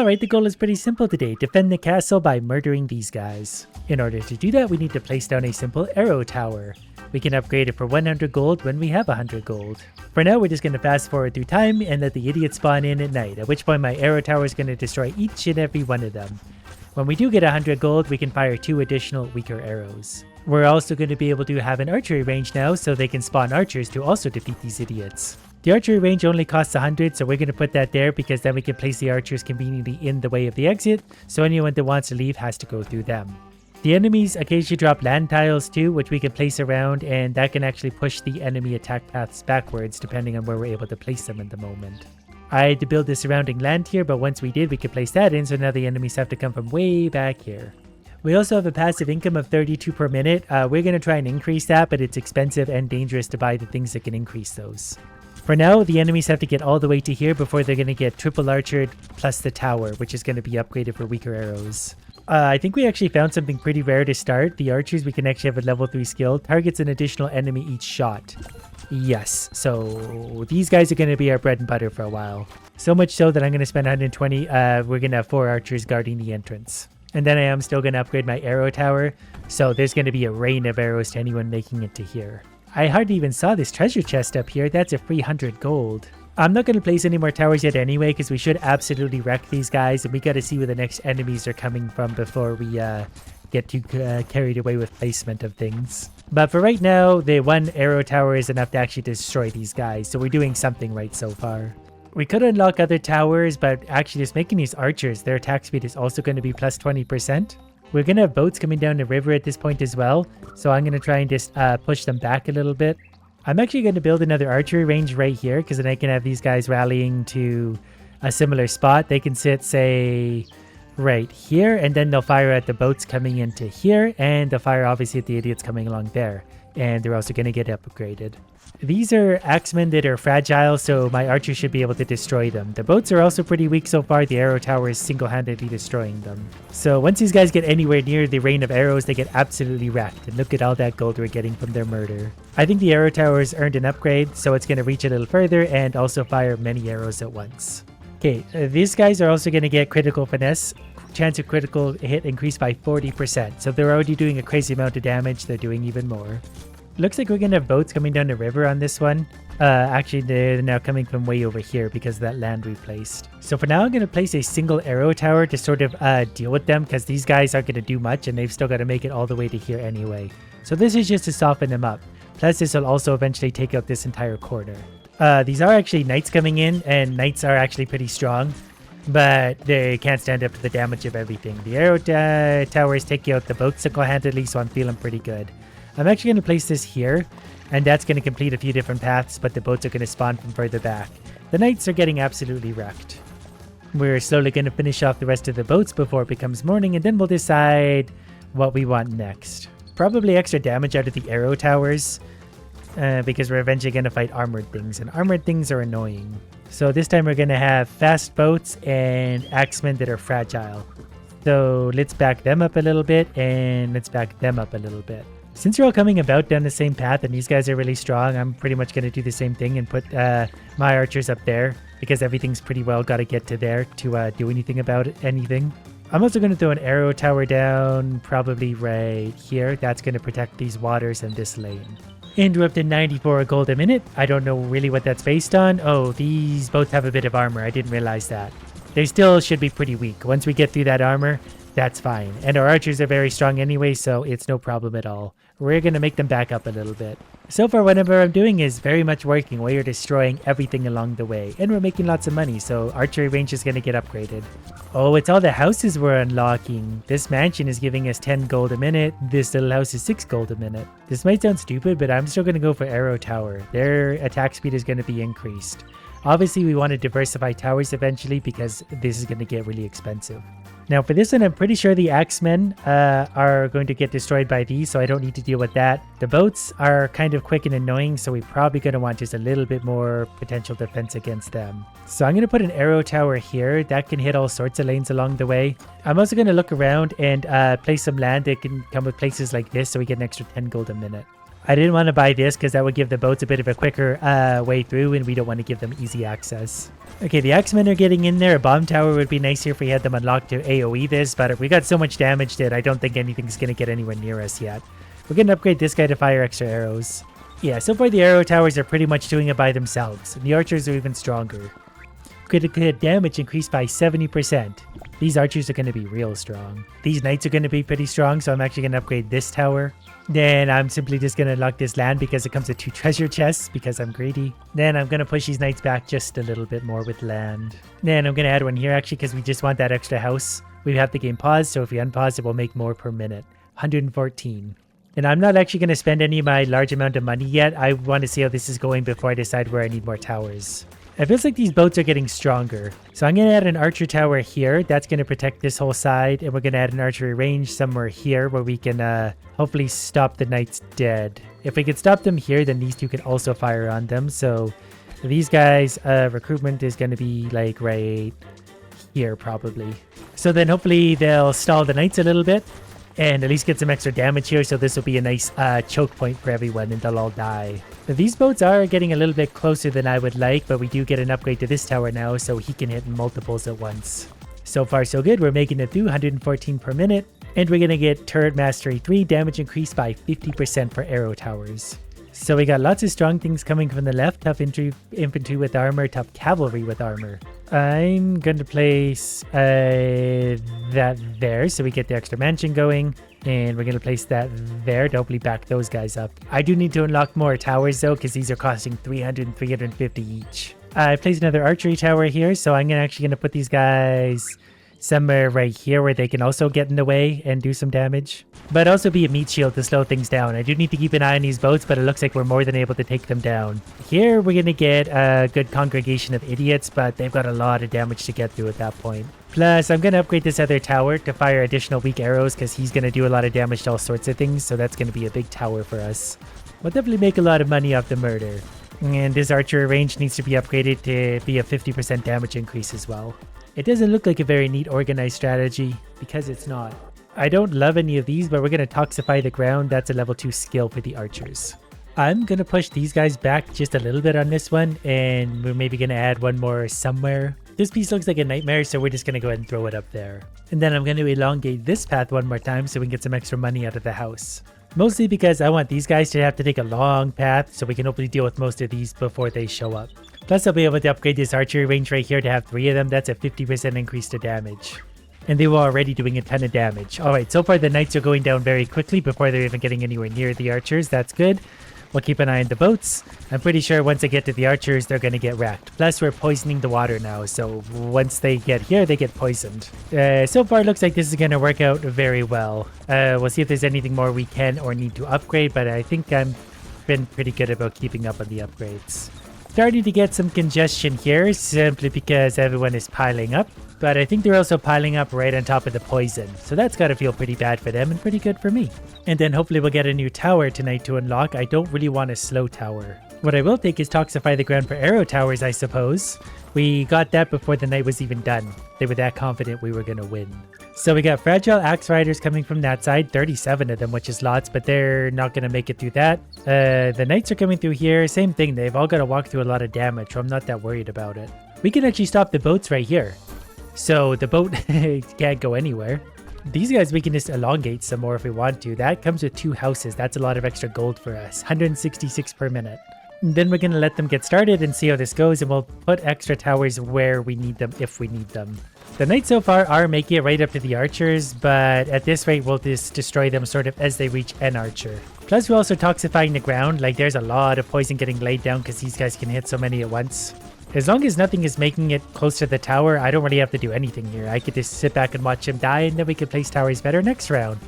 Alright, the goal is pretty simple today. Defend the castle by murdering these guys. In order to do that, we need to place down a simple arrow tower. We can upgrade it for 100 gold when we have 100 gold. For now, we're just going to fast forward through time and let the idiots spawn in at night, at which point my arrow tower is going to destroy each and every one of them. When we do get 100 gold, we can fire 2 additional weaker arrows. We're also going to be able to have an archery range now, so they can spawn archers to also defeat these idiots. The archery range only costs 100, so we're going to put that there because then we can place the archers conveniently in the way of the exit, so anyone that wants to leave has to go through them. The enemies occasionally drop land tiles too, which we can place around, and that can actually push the enemy attack paths backwards depending on where we're able to place them at the moment. I had to build the surrounding land here, but once we did, we could place that in, so now the enemies have to come from way back here. We also have a passive income of 32 per minute. We're going to try and increase that, but it's expensive and dangerous to buy the things that can increase those. For now, the enemies have to get all the way to here before they're going to get triple archered plus the tower, which is going to be upgraded for weaker arrows. I think we actually found something pretty rare to start. The archers, we can actually have a level 3 skill. Targets an additional enemy each shot. Yes, so these guys are going to be our bread and butter for a while. So much so that I'm going to spend 120. We're going to have 4 archers guarding the entrance. And then I am still going to upgrade my arrow tower. So there's going to be a rain of arrows to anyone making it to here. I hardly even saw this treasure chest up here. That's a free 100 gold. I'm not going to place any more towers yet anyway, because we should absolutely wreck these guys, and we got to see where the next enemies are coming from before we get too carried away with placement of things. But for right now, the 1 arrow tower is enough to actually destroy these guys, so we're doing something right so far. We could unlock other towers, but actually just making these archers, their attack speed is also going to be plus 20%. We're going to have boats coming down the river at this point as well, so I'm going to try and just push them back a little bit. I'm actually going to build another archery range right here, because then I can have these guys rallying to a similar spot. They can sit, say, right here, and then they'll fire at the boats coming into here, and they'll fire obviously at the idiots coming along there. And they're also going to get upgraded. These are axemen that are fragile, so my archer should be able to destroy them. The boats are also pretty weak so far. The arrow tower is single-handedly destroying them. So once these guys get anywhere near the rain of arrows, they get absolutely wrecked. And look at all that gold we're getting from their murder. I think the arrow tower has earned an upgrade, so it's going to reach a little further and also fire many arrows at once. Okay, these guys are also going to get critical finesse. Chance of critical hit increased by 40%. So they're already doing a crazy amount of damage. They're doing even more. Looks like we're going to have boats coming down the river on this one. Actually, they're now coming from way over here because of that land we placed. So for now, I'm going to place a single arrow tower to sort of deal with them, because these guys aren't going to do much and they've still got to make it all the way to here anyway. So this is just to soften them up. Plus, this will also eventually take out this entire corner. These are actually knights coming in, and knights are actually pretty strong, but they can't stand up to the damage of everything. The arrow towers take out the boats single-handedly, so I'm feeling pretty good. I'm actually going to place this here, and that's going to complete a few different paths, but the boats are going to spawn from further back. The knights are getting absolutely wrecked. We're slowly going to finish off the rest of the boats before it becomes morning, and then we'll decide what we want next. Probably extra damage out of the arrow towers, because we're eventually going to fight armored things, and armored things are annoying. So this time we're going to have fast boats and axemen that are fragile. So let's back them up a little bit, and let's back them up a little bit. Since you're all coming about down the same path and these guys are really strong, I'm pretty much going to do the same thing and put my archers up there, because everything's pretty well got to get to there to do anything about anything. I'm also going to throw an arrow tower down probably right here. That's going to protect these waters and this lane. And we're up to 94 gold a minute. I don't know really what that's based on. Oh, these both have a bit of armor. I didn't realize that. They still should be pretty weak. Once we get through that armor, that's fine. And our archers are very strong anyway, so it's no problem at all. We're going to make them back up a little bit. So far, whatever I'm doing is very much working. We are destroying everything along the way. And we're making lots of money, so archery range is going to get upgraded. Oh, it's all the houses we're unlocking. This mansion is giving us 10 gold a minute. This little house is 6 gold a minute. This might sound stupid, but I'm still going to go for arrow tower. Their attack speed is going to be increased. Obviously, we want to diversify towers eventually, because this is going to get really expensive. Now for this one, I'm pretty sure the axemen are going to get destroyed by these, so I don't need to deal with that. The boats are kind of quick and annoying, so we're probably going to want just a little bit more potential defense against them. So I'm going to put an arrow tower here. That can hit all sorts of lanes along the way. I'm also going to look around and place some land that can come with places like this, so we get an extra 10 gold a minute. I didn't want to buy this because that would give the boats a bit of a quicker way through, and we don't want to give them easy access. Okay, the Axemen are getting in there. A bomb tower would be nicer if we had them unlocked to AoE this, but we got so much damage that I don't think anything's going to get anywhere near us yet. We're going to upgrade this guy to fire extra arrows. Yeah, so far the arrow towers are pretty much doing it by themselves, and the archers are even stronger. Critical hit damage increased by 70%. These archers are going to be real strong. These knights are going to be pretty strong, so I'm actually going to upgrade this tower. Then I'm simply just going to unlock this land because it comes with 2 treasure chests because I'm greedy. Then I'm going to push these knights back just a little bit more with land. Then I'm going to add one here actually because we just want that extra house. We have the game paused, so if we unpause it will make more per minute. 114. And I'm not actually going to spend any of my large amount of money yet. I want to see how this is going before I decide where I need more towers. It feels like these boats are getting stronger. So I'm going to add an archer tower here. That's going to protect this whole side. And we're going to add an archery range somewhere here where we can hopefully stop the knights dead. If we can stop them here, then these two can also fire on them. So these guys, recruitment is going to be like right here probably. So then hopefully they'll stall the knights a little bit and at least get some extra damage here. So this will be a nice choke point for everyone and they'll all die. But these boats are getting a little bit closer than I would like, but we do get an upgrade to this tower now so he can hit multiples at once. So far so good, we're making it through 114 per minute. And we're going to get Turret Mastery 3, damage increased by 50% for arrow towers. So we got lots of strong things coming from the left, tough infantry with armor, tough cavalry with armor. I'm going to place that there so we get the extra mansion going. And we're going to place that there to hopefully back those guys up. I do need to unlock more towers though because these are costing 300 and 350 each. I placed another archery tower here, so I'm actually going to put these guys somewhere right here where they can also get in the way and do some damage. But also be a meat shield to slow things down. I do need to keep an eye on these boats, but it looks like we're more than able to take them down. Here we're going to get a good congregation of idiots, but they've got a lot of damage to get through at that point. Plus, I'm going to upgrade this other tower to fire additional weak arrows because he's going to do a lot of damage to all sorts of things, so that's going to be a big tower for us. We'll definitely make a lot of money off the murder. And this archer range needs to be upgraded to be a 50% damage increase as well. It doesn't look like a very neat organized strategy because it's not. I don't love any of these, but we're going to toxify the ground. That's a level 2 skill for the archers. I'm going to push these guys back just a little bit on this one, and we're maybe going to add one more somewhere. This piece looks like a nightmare, so we're just going to go ahead and throw it up there. And then I'm going to elongate this path one more time so we can get some extra money out of the house. Mostly because I want these guys to have to take a long path so we can hopefully deal with most of these before they show up. Plus I'll be able to upgrade this archery range right here to have 3 of them. That's a 50% increase to damage. And they were already doing a ton of damage. Alright, so far the knights are going down very quickly before they're even getting anywhere near the archers. That's good. We'll keep an eye on the boats. I'm pretty sure once they get to the archers, they're going to get wrecked. Plus, we're poisoning the water now, so once they get here, they get poisoned. So far, it looks like this is going to work out very well. We'll see if there's anything more we can or need to upgrade, but I think I've been pretty good about keeping up on the upgrades. Starting to get some congestion here, simply because everyone is piling up. But I think they're also piling up right on top of the poison. So that's got to feel pretty bad for them and pretty good for me. And then hopefully we'll get a new tower tonight to unlock. I don't really want a slow tower. What I will take is Toxify the Ground for arrow towers, I suppose. We got that before the night was even done. They were that confident we were going to win. So we got Fragile Axe Riders coming from that side, 37 of them, which is lots, but they're not going to make it through that. The Knights are coming through here, same thing, they've all got to walk through a lot of damage, so I'm not that worried about it. We can actually stop the boats right here. So the boat can't go anywhere. These guys we can just elongate some more if we want to. That comes with 2 houses, that's a lot of extra gold for us, 166 per minute. Then we're going to let them get started and see how this goes, and we'll put extra towers where we need them if we need them. The Knights so far are making it right up to the archers, but at this rate we'll just destroy them sort of as they reach an archer. Plus we're also toxifying the ground, like there's a lot of poison getting laid down because these guys can hit so many at once. As long as nothing is making it close to the tower, I don't really have to do anything here. I could just sit back and watch him die, and then we could place towers better next round.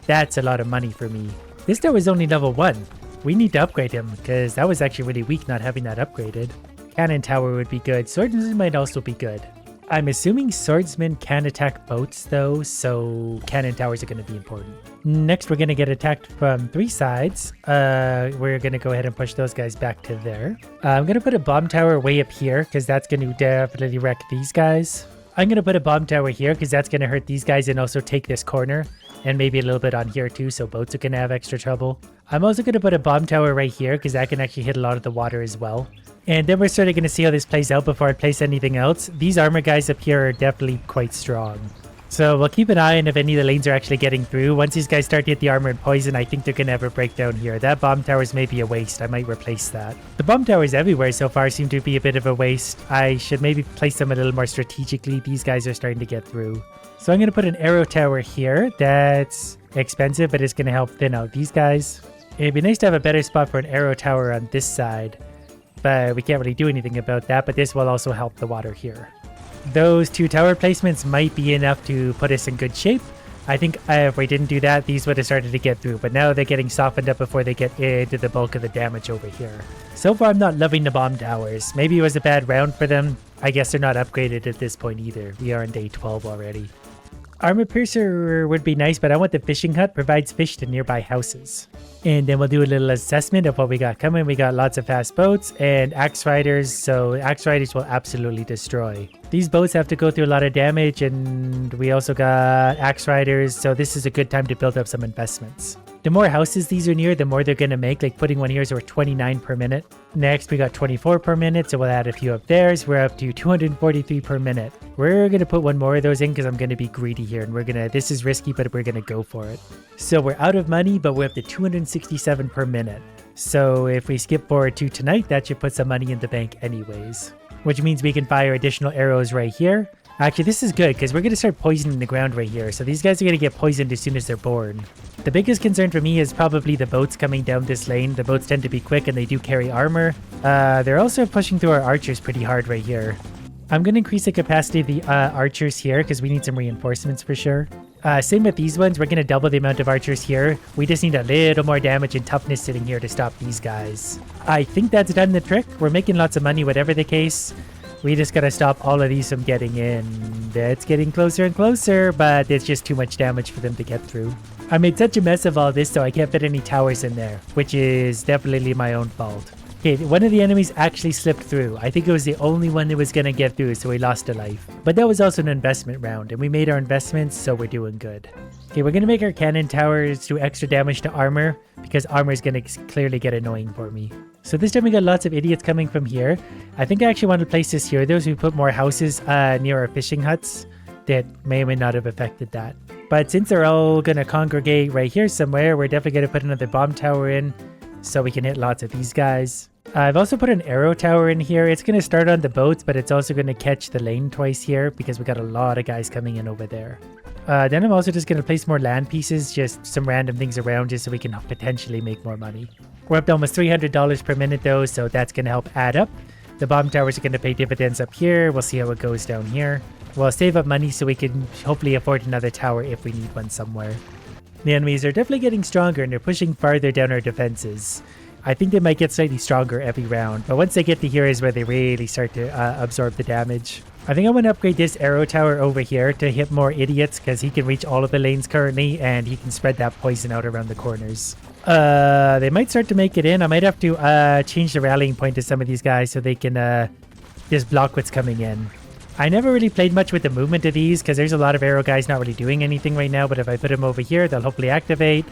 That's a lot of money for me. This tower is only level 1. We need to upgrade him, because that was actually really weak not having that upgraded. Cannon tower would be good. Swordsman might also be good. I'm assuming swordsmen can attack boats though, so cannon towers are going to be important. Next, we're going to get attacked from 3 sides. We're going to go ahead and push those guys back to there. I'm going to put a bomb tower way up here, because that's going to definitely wreck these guys. I'm going to put a bomb tower here, because that's going to hurt these guys and also take this corner. And maybe a little bit on here too, so boats are going to have extra trouble. I'm also going to put a bomb tower right here because that can actually hit a lot of the water as well. And then we're sort of going to see how this plays out before I place anything else. These armor guys up here are definitely quite strong. So we'll keep an eye on if any of the lanes are actually getting through. Once these guys start to hit the armor and poison, I think they're going to have a breakdown here. That bomb tower is maybe a waste. I might replace that. The bomb towers everywhere so far seem to be a bit of a waste. I should maybe place them a little more strategically. These guys are starting to get through. So I'm going to put an arrow tower here. That's expensive, but it's going to help thin out these guys. It'd be nice to have a better spot for an arrow tower on this side, but we can't really do anything about that. But this will also help the water here. Those 2 tower placements might be enough to put us in good shape. I think if we didn't do that, these would have started to get through, but now they're getting softened up before they get into the bulk of the damage over here. So far, I'm not loving the bomb towers. Maybe it was a bad round for them. I guess they're not upgraded at this point either. We are on day 12 already. Armor Piercer would be nice, but I want the fishing hut provides fish to nearby houses. And then we'll do a little assessment of what we got coming. We got lots of fast boats and axe riders, so axe riders will absolutely destroy. These boats have to go through a lot of damage, and we also got axe riders, so this is a good time to build up some investments. The more houses these are near, the more they're going to make. Like putting one here is worth 29 per minute. Next, we got 24 per minute, so we'll add a few up there. So we're up to 243 per minute. We're going to put one more of those in because I'm going to be greedy here. And this is risky, but we're going to go for it. So we're out of money, but we're up to 267 per minute. So if we skip forward to tonight, that should put some money in the bank anyways. Which means we can fire additional arrows right here. Actually, this is good because we're going to start poisoning the ground right here. So these guys are going to get poisoned as soon as they're born. The biggest concern for me is probably the boats coming down this lane. The boats tend to be quick and they do carry armor. They're also pushing through our archers pretty hard right here. I'm going to increase the capacity of the archers here because we need some reinforcements for sure. Same with these ones. We're going to double the amount of archers here. We just need a little more damage and toughness sitting here to stop these guys. I think that's done the trick. We're making lots of money, whatever the case. We just gotta stop all of these from getting in. It's getting closer and closer, but it's just too much damage for them to get through. I made such a mess of all this, so I can't fit any towers in there, which is definitely my own fault. Okay, one of the enemies actually slipped through. I think it was the only one that was gonna get through, so we lost a life. But that was also an investment round, and we made our investments, so we're doing good. Okay, we're gonna make our cannon towers do extra damage to armor, because armor is gonna clearly get annoying for me. So this time we got lots of idiots coming from here. I think I actually want to place this here, though, so we put more houses near our fishing huts. That may or may not have affected that. But since they're all gonna congregate right here somewhere, we're definitely gonna put another bomb tower in, so we can hit lots of these guys. I've also put an arrow tower in here. It's gonna start on the boats, but it's also gonna catch the lane twice here, because we got a lot of guys coming in over there. Then I'm also just going to place more land pieces, just some random things around, just so we can potentially make more money. We're up to almost $300 per minute though, so that's going to help add up. The bomb towers are going to pay dividends up here. We'll see how it goes down here. We'll save up money so we can hopefully afford another tower if we need one somewhere. The enemies are definitely getting stronger and they're pushing farther down our defenses. I think they might get slightly stronger every round, but once they get to here is where they really start to absorb the damage. I think I'm going to upgrade this arrow tower over here to hit more idiots because he can reach all of the lanes currently and he can spread that poison out around the corners. They might start to make it in. I might have to change the rallying point to some of these guys so they can just block what's coming in. I never really played much with the movement of these because there's a lot of arrow guys not really doing anything right now, but if I put them over here, they'll hopefully activate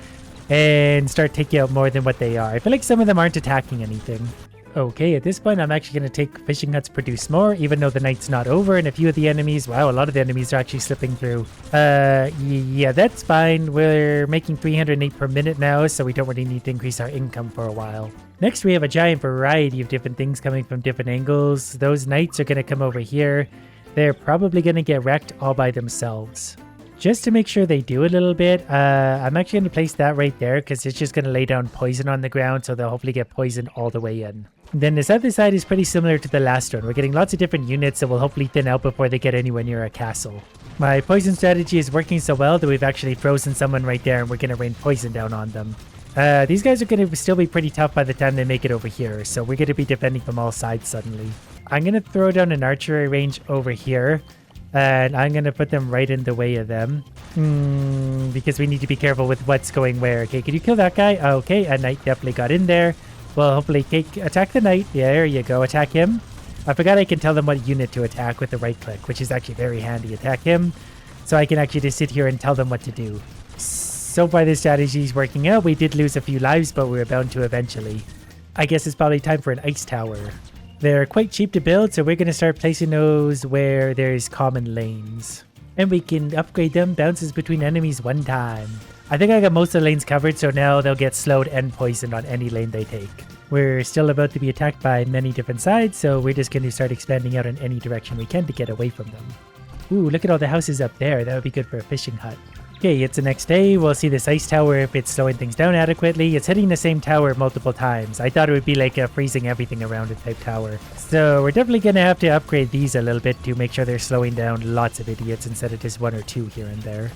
and start taking out more than what they are. I feel like some of them aren't attacking anything. Okay, at this point, I'm actually going to take fishing huts produce more, even though the night's not over, and a few of the enemies, wow, a lot of the enemies are actually slipping through. Yeah, that's fine. We're making 308 per minute now, so we don't really need to increase our income for a while. Next, we have a giant variety of different things coming from different angles. Those knights are going to come over here. They're probably going to get wrecked all by themselves. Just to make sure they do a little bit, I'm actually going to place that right there because it's just going to lay down poison on the ground, so they'll hopefully get poisoned all the way in. Then this other side is pretty similar to the last one. We're getting lots of different units that will hopefully thin out before they get anywhere near a castle. My poison strategy is working so well that we've actually frozen someone right there and we're going to rain poison down on them. These guys are going to still be pretty tough by the time they make it over here, so we're going to be defending from all sides suddenly. I'm going to throw down an archery range over here. And I'm going to put them right in the way of them. Because we need to be careful with what's going where. Okay, can you kill that guy? Okay, a knight definitely got in there. Well, hopefully, attack the knight. Yeah, there you go. Attack him. I forgot I can tell them what unit to attack with the right click, which is actually very handy. Attack him. So I can actually just sit here and tell them what to do. So far this strategy is working out. We did lose a few lives, but we were bound to eventually. I guess it's probably time for an ice tower. They're quite cheap to build, so we're going to start placing those where there's common lanes. And we can upgrade them, bounces between enemies 1 time. I think I got most of the lanes covered, so now they'll get slowed and poisoned on any lane they take. We're still about to be attacked by many different sides, so we're just going to start expanding out in any direction we can to get away from them. Ooh, look at all the houses up there. That would be good for a fishing hut. Okay, it's the next day. We'll see this ice tower if it's slowing things down adequately. It's hitting the same tower multiple times. I thought it would be like a freezing everything around it type tower. So we're definitely going to have to upgrade these a little bit to make sure they're slowing down lots of idiots instead of just 1 or 2 here and there.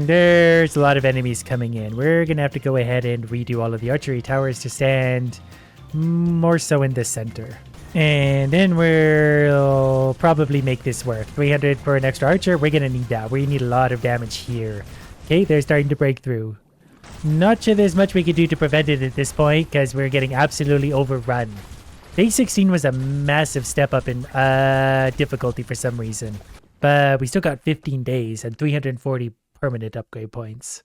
There's a lot of enemies coming in. We're going to have to go ahead and redo all of the archery towers to stand more so in the center. And then we'll probably make this work. 300 for an extra archer. We're going to need that. We need a lot of damage here. Okay, they're starting to break through. Not sure there's much we can do to prevent it at this point because we're getting absolutely overrun. Day 16 was a massive step up in difficulty for some reason. But we still got 15 days and 340 permanent upgrade points.